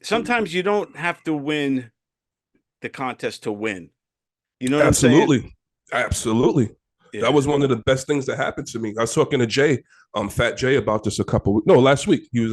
sometimes you don't have to win the contest to win. You know what I'm saying? Absolutely. Absolutely. That Yeah. was one of the best things that happened to me. I was talking to Jay, Fat Jay, about this no, last week. We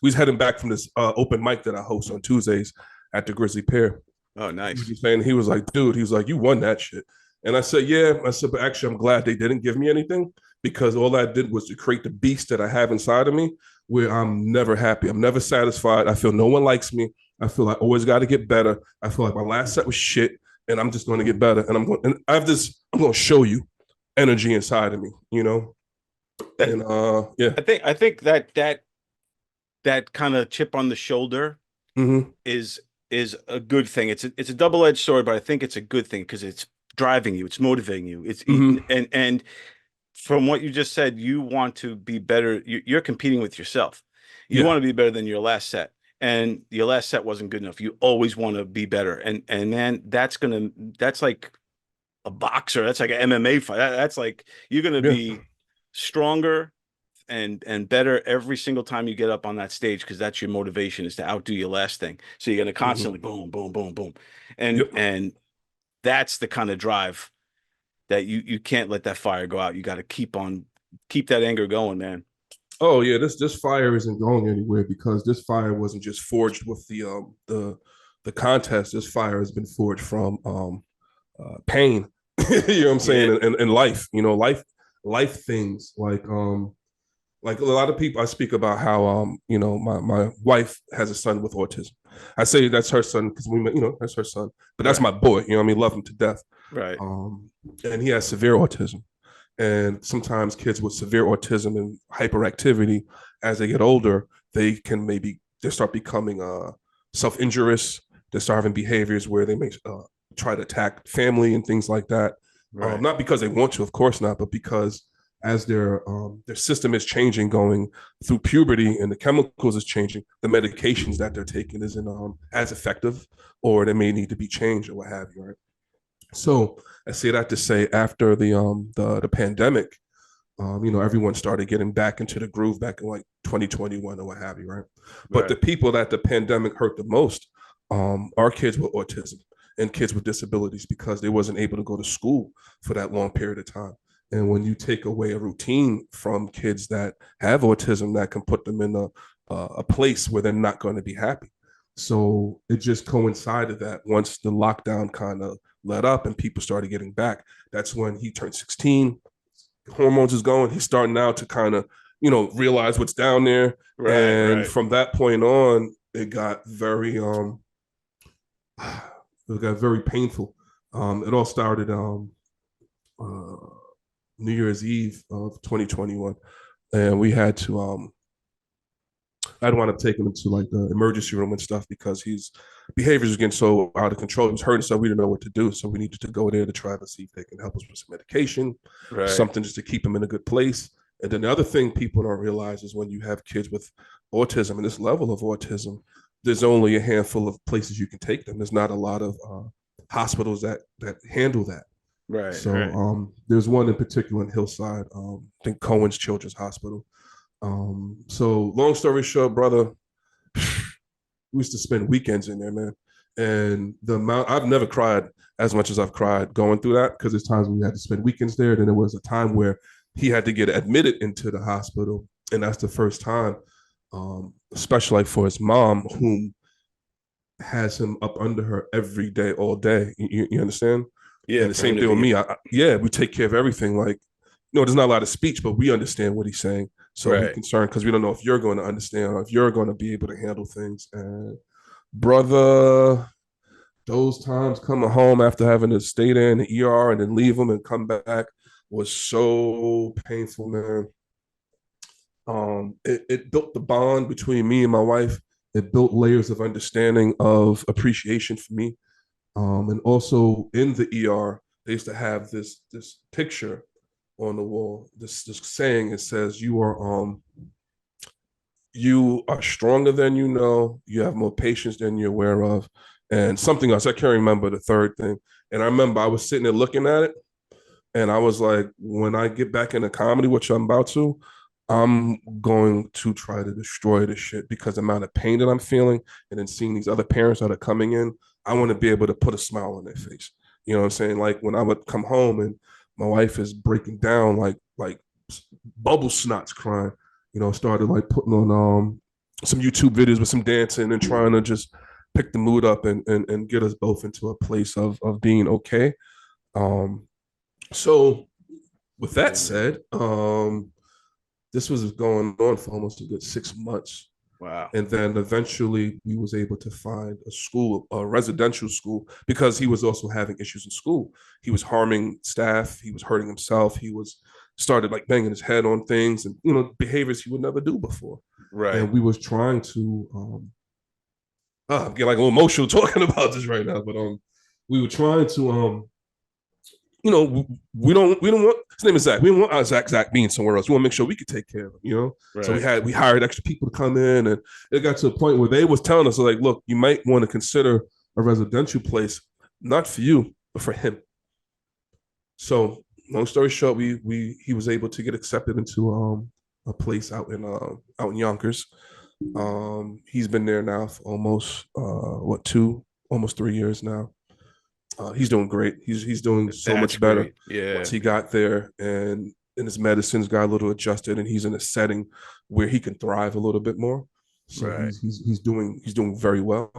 was heading back from this open mic that I host on Tuesdays at the Grizzly Pear. Oh, He was nice. just saying, he was like, dude, he was like, you won that shit. And I said, yeah. I said, but actually, I'm glad they didn't give me anything, because all I did was to create the beast that I have inside of me, where I'm never happy. I'm never satisfied. I feel no one likes me. I feel I always got to get better. I feel like my last set was shit, and I'm just going to get better. And I have this, I'm going to show you energy inside of me, That And yeah. I think that kind of chip on the shoulder Mm-hmm. is is a good thing. It's a double-edged sword, but I think it's a good thing because it's driving you, it's motivating you. It's Mm-hmm. and from what you just said, you want to be better. You're competing with yourself. You Yeah. want to be better than your last set, and your last set wasn't good enough. You always want to be better, and man, that's like a boxer. That's like an MMA fight. That's like you're gonna Yeah. be stronger and better every single time you get up on that stage because that's your motivation is to outdo your last thing. So you're gonna Mm-hmm. constantly boom, boom, boom, boom, and Yep. and that's the kind of drive that you can't let that fire go out. You got to keep that anger going, man. Oh yeah, this fire isn't going anywhere, because this fire wasn't just forged with the contest. This fire has been forged from pain. You know what I'm saying? Yeah, And life, life things like a lot of people. I speak about how my wife has a son with autism. I say that's her son because that's her son, but that's right, my boy. You know what I mean? Love him to death. right, And he has severe autism. And sometimes kids with severe autism and hyperactivity, as they get older, they start becoming self-injurious. They start having behaviors where they may try to attack family and things like that. right, Not because they want to, of course not, but because as their system is changing, going through puberty, and the chemicals is changing, the medications that they're taking isn't as effective, or they may need to be changed or what have you. Right. So I say that to say, after the pandemic, everyone started getting back into the groove back in like 2021 or what have you, right? But the right. people that the pandemic hurt the most are kids with autism and kids with disabilities, because they wasn't able to go to school for that long period of time. And when you take away a routine from kids that have autism, that can put them in a place where they're not going to be happy. So it just coincided that once the lockdown kind of let up and people started getting back, that's when he turned 16. Hormones is going. He's starting now to kind of, realize what's down there. Right, And right. from that point on, it got very painful. It all started uh, New Year's Eve of 2021, and we had to I'd want to take him into like the emergency room and stuff, because his behaviors was getting so out of control. He was hurting, so we didn't know what to do. So we needed to go there to try to see if they can help us with some medication, Right. something just to keep him in a good place. And then the other thing people don't realize is, when you have kids with autism and this level of autism, there's only a handful of places you can take them. There's not a lot of hospitals that handle that. Right, So right. there's one in particular in Hillside, I think Cohen's Children's Hospital. So long story short, brother, we used to spend weekends in there, man. And the amount, I've never cried as much as I've cried going through that, because there's times when we had to spend weekends there. Then there was a time where he had to get admitted into the hospital. And that's the first time, especially like for his mom, whom has him up under her every day, all day. You understand? Yeah, And the for him same to thing with be me. Yeah, we take care of everything. Like, there's not a lot of speech, but we understand what he's saying. So we're right. concerned because we don't know if you're going to understand or if you're going to be able to handle things. And brother, those times coming home after having to stay there in the ER and then leave them and come back was so painful, man. It built the bond between me and my wife. It built layers of understanding, of appreciation for me. And also in the ER, they used to have this picture on the wall. This saying, it says, you are stronger than you know. You have more patience than you're aware of, and something else. I can't remember the third thing. And I remember I was sitting there looking at it, and I was like, when I get back into comedy, which I'm about to, I'm going to try to destroy this shit because the amount of pain that I'm feeling and then seeing these other parents that are coming in, I want to be able to put a smile on their face. You know what I'm saying? Like when I would come home and my wife is breaking down like bubble snots crying, started like putting on some YouTube videos with some dancing and trying to just pick the mood up and get us both into a place of being okay. Um so with that Yeah, man. said, this was going on for almost a good 6 months. Wow. And then eventually we was able to find a school, a residential school, because he was also having issues in school. He was harming staff. He was hurting himself. He was started like banging his head on things and, behaviors he would never do before. Right. And we was trying to, I'm getting like a little emotional talking about this right now, but we were trying to, we don't want his name is Zach. We don't want our Zach being somewhere else. We want to make sure we could take care of him. So Right. we hired extra people to come in, and it got to a point where they was telling us like, look, you might want to consider a residential place, not for you, but for him. So long story short, he was able to get accepted into a place out in Yonkers. He's been there now for almost almost 3 years now. He's doing great. He's doing so That's much better great. Yeah. once he got there, and his medicines got a little adjusted, and he's in a setting where he can thrive a little bit more. So Right. he's doing very well.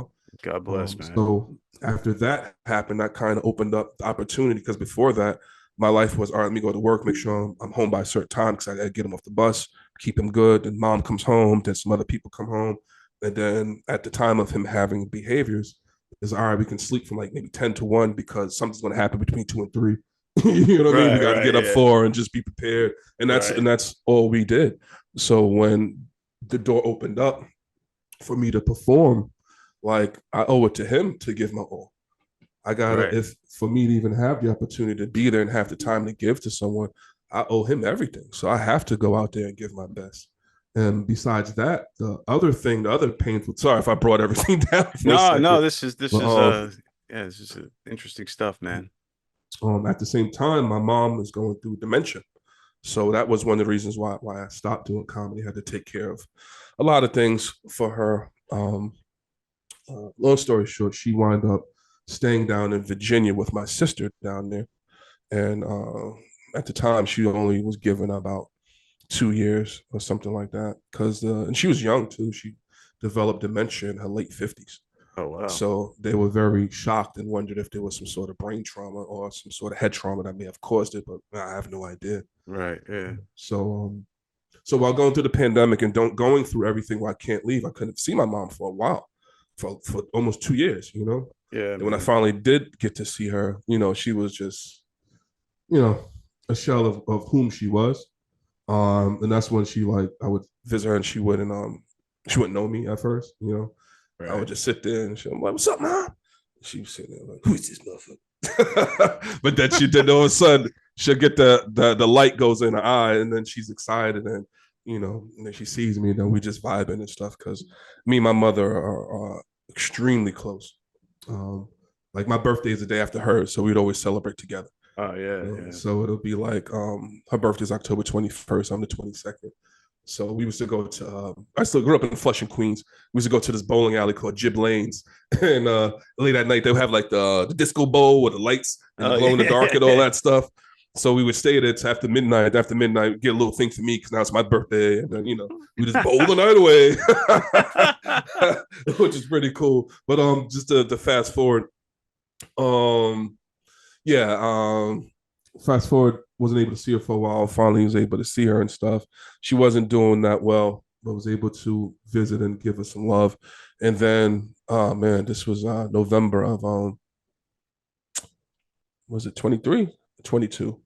God bless, man. So after that happened, that kind of opened up the opportunity because before that, my life was all right. Let me go to work, make sure I'm home by a certain time because I got to get him off the bus, keep him good. And mom comes home, then some other people come home, and then at the time of him having behaviors, is all right. We can sleep from like maybe 10 to 1 because something's going to happen between 2 and 3. You know what I mean? We Right. got to Right. get up Yeah. 4 and just be prepared. And that's Right. and that's all we did. So when the door opened up for me to perform, like I owe it to him to give my all. I gotta, Right. if for me to even have the opportunity to be there and have the time to give to someone, I owe him everything. So I have to go out there and give my best. And besides that, the other painful, sorry if I brought everything down for a No, no, second, this but is yeah, this is interesting stuff, man. at the same time, my mom is going through dementia. So that was one of the reasons why I stopped doing comedy. I had to take care of a lot of things for her. Long story short, she wound up staying down in Virginia with my sister down there. And at the time, she only was given about 2 years or something like that. And she was young too. She developed dementia in her late 50s. Oh wow. So they were very shocked and wondered if there was some sort of brain trauma or some sort of head trauma that may have caused it, but I have no idea. Right. Yeah. So while going through the pandemic and going through everything where I can't leave, I couldn't see my mom for a while, for almost 2 years. Yeah, And when I man. finally did get to see her, she was just, you know, a shell of whom she was. And that's when I would visit her and she wouldn't know me at first. I would Right. just sit there and she'd be like, "What's up, mom?" She was sitting there like, "Who's this motherfucker?" But then all of a sudden she'll get the light goes in her eye and then she's excited and then she sees me and then we just vibing and stuff because me and my mother are extremely close. Like my birthday is the day after hers, so we'd always celebrate together. Oh yeah, yeah. So it'll be like her birthday is October 21st. I'm the 22nd. So we used to go to. I still grew up in Flushing, Queens. We used to go to this bowling alley called Jib Lanes, and late at night they'll have like the disco bowl with the lights and the Oh glow in the dark and all yeah. that stuff. So we would stay there till after midnight. After midnight, get a little thing for me because now it's my birthday, and then we just bowl the night away, which is pretty cool. But just to fast forward, um, yeah, fast forward, wasn't able to see her for a while. Finally, was able to see her and stuff. She wasn't doing that well, but was able to visit and give her some love. And then, oh man, this was November of was it 23, 22?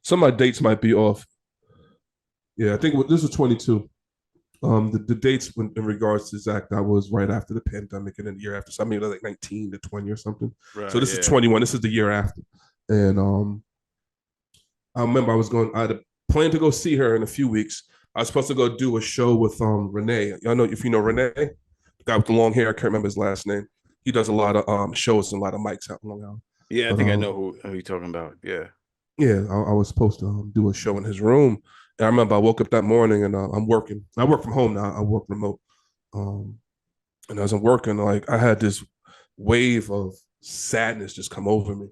Some of my dates might be off. Yeah, I think this was 22. The dates in regards to Zach, that was right after the pandemic, and then the year after. So I mean, like 19 to 20 or something. So Right. this is Yeah. 21. This is the year after, and I remember I had a plan to go see her in a few weeks. I was supposed to go do a show with Renee. Y'all know if you know Renee, the guy with the long hair. I can't remember his last name. He does a lot of shows and a lot of mics out in Long Island. Yeah, I But think I know who you're talking about. Yeah. yeah, I was supposed to do a show in his room, And I remember I woke up that morning and I'm working. I work from home now. I work remote. Um, and as I'm working, like I had this wave of sadness just come over me.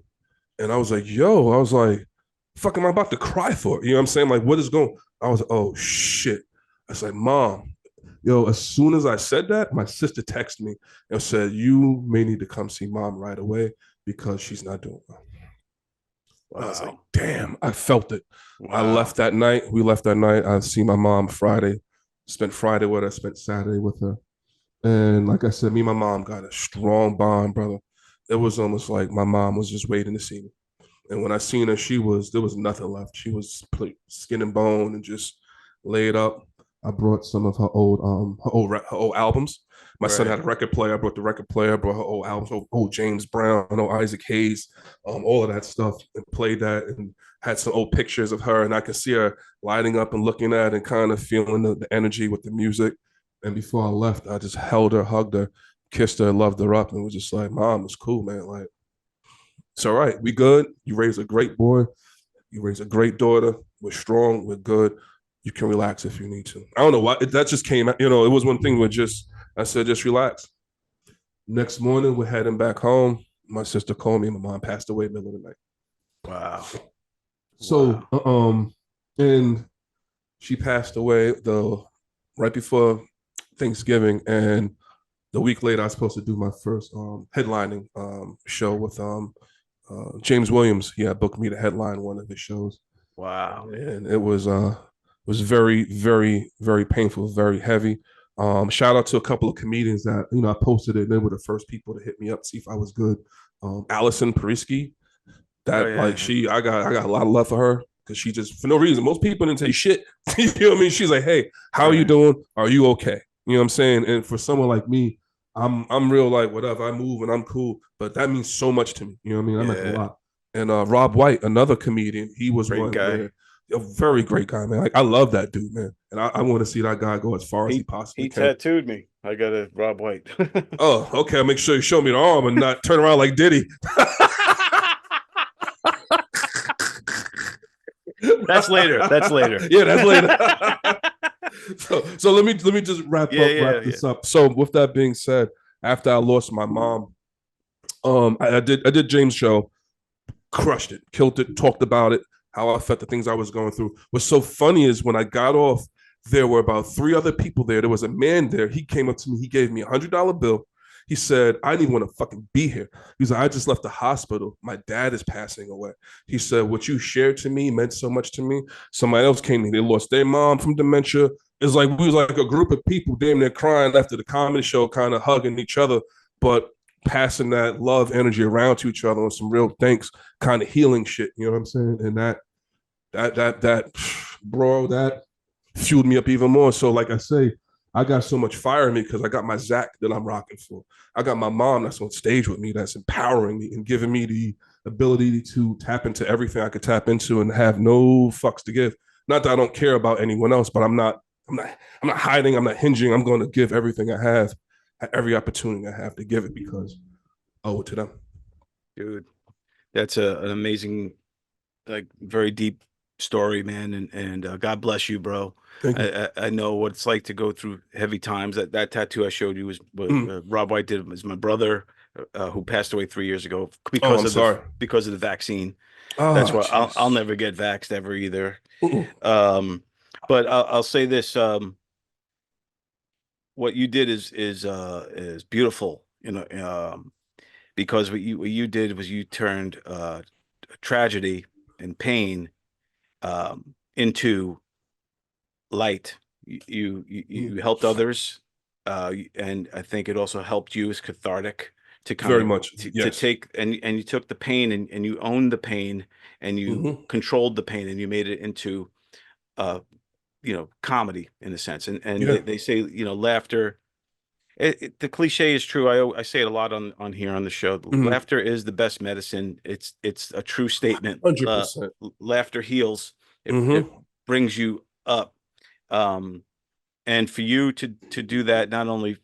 And I was like, yo, I was like, fuck am I about to cry for? You know what I'm saying? Like, what is going? I was like, oh shit. I was like, Mom, yo, as soon as I said that, my sister texted me and said, you may need to come see mom right away because she's not doing well. And I was like, Wow. damn, I felt it. I left Wow. that night. We left that night. I see my mom Friday, spent Friday with her, spent Saturday with her. And like I said, me and my mom got a strong bond, brother. It was almost like my mom was just waiting to see me. And when I seen her, there was nothing left. She was skin and bone and just laid up. I brought some of her old albums. My son Right. had a record player. I brought the record player. I brought her old albums, old James Brown, old Isaac Hayes, all of that stuff, and played that and had some old pictures of her. And I could see her lighting up and looking at it and kind of feeling the energy with the music. And before I left, I just held her, hugged her, kissed her, loved her up, and was just like, Mom, it's cool, man. Like, it's all right. We good. You raised a great boy. You raised a great daughter. We're strong. We're good. You can relax if you need to. I don't know why that just came out. It was one thing where I said, just relax. Next morning, we're heading back home. My sister called me. My mom passed away middle of the night. Wow. So, Wow. and she passed away right before Thanksgiving, and the week later, I was supposed to do my first headlining show with James Williams. He had booked me to headline one of his shows, Wow. and it was very, very, very painful, very heavy. Shout out to a couple of comedians that I posted it, and they were the first people to hit me up to see if I was good. Allison Parisky, Oh that like yeah. I got a lot of love for her because she just for no reason. Most people didn't say shit. You know what I mean? She's like, hey, how are you Right. doing? Are you okay? You know what I'm saying? And for someone like me, I'm real like whatever. I move and I'm cool, but that means so much to me. You know what I mean? That meant a Yeah. lot. And Rob White, another comedian, he was Great one guy. where a very great guy, man. Like I love that dude, man. And I want to see that guy go as far as he He possibly he can. tattooed me. I got a Rob White. Oh, okay. I'll make sure you show me the arm and not turn around like Diddy. That's later. That's later. Yeah, that's later. So let me just Yeah, wrap yeah, yeah. this up. So with that being said, after I lost my mom, I did James' show, crushed it, killed it, talked about it, how I felt, the things I was going through. What's so funny is when I got off, there were about three other people there. There was a man there. He came up to me. He gave me $100 bill. He said, I didn't even want to fucking be here. He's like, I just left the hospital. My dad is passing away. He said, what you shared to me meant so much to me. Somebody else came in. They lost their mom from dementia. It's like we was like a group of people damn near crying after the comedy show, kind of hugging each other, but passing that love energy around to each other on some real thanks, kind of healing shit. You know what I'm saying? And that bro, that fueled me up even more. So like I say, I got so much fire in me because I got my Zach that I'm rocking for. I got my mom that's on stage with me, that's empowering me and giving me the ability to tap into everything I could tap into and have no fucks to give. Not that I don't care about anyone else, but I'm not hiding, I'm not hinging. I'm going to give everything I have, every opportunity I have to give it because I owe it to them. Dude, that's an amazing, like very deep story, man. And God bless you, bro. Thank you. I know what it's like to go through heavy times. That tattoo I showed you was what Mm. Rob White did. Was my brother who passed away 3 years ago Oh, I'm sorry. because of the vaccine. That's Ah, why I'll jeez. never get vaxxed ever either. Mm-mm. Um, but I'll say this: what you did is beautiful. Because what you did was you turned tragedy and pain into light. Mm. You helped others, and I think it also helped you as cathartic to kind Very of much. to Yes. take and you took the pain and you owned the pain and you Mm-hmm. controlled the pain and you made it into uh comedy in a sense. And Yeah. they say laughter. The cliche is true. I say it a lot on here on the show. Mm-hmm. Laughter is the best medicine. It's a true statement. 100%. Laughter heals. It Mm-hmm. brings you up. Um, and for you to do that, not only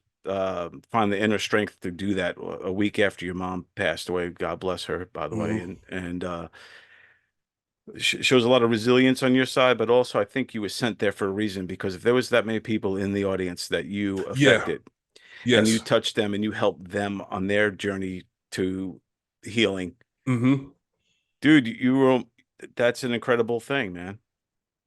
find the inner strength to do that a week after your mom passed away, God bless her, by the way, Mm-hmm. and Shows a lot of resilience on your side, but also I think you were sent there for a reason, because if there was that many people in the audience that you Yeah. affected and you Yes. touched them and you helped them on their journey to healing, Hmm. dude, you were, that's an incredible thing, man.